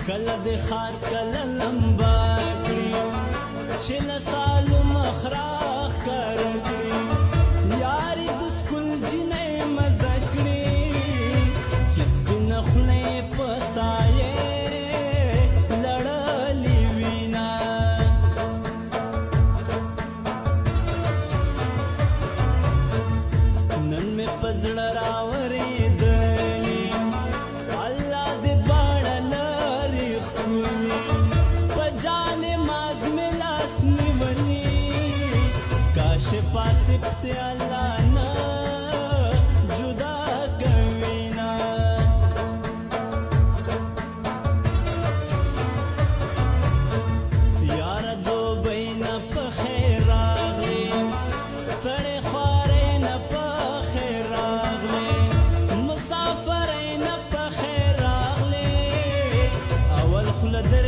کله د ښار کله لمبا کړي چې له سالو مخ راښکاره کړي یارې د سکول جینۍ مزه کړي چې سپینه خوله یې په سایې لړلې وینا نن مې په زړه راورېدلې الله دې دواړه لارې ښکلي په جانې ماز مې لاس نیولي کاش پاسبت الله نه جدا کوینا یاره دوبۍ نه په خیر راغلې ستړې خوارۍ نه په خیر راغلې مسافرۍ نه په خیر راغلې اول خوله در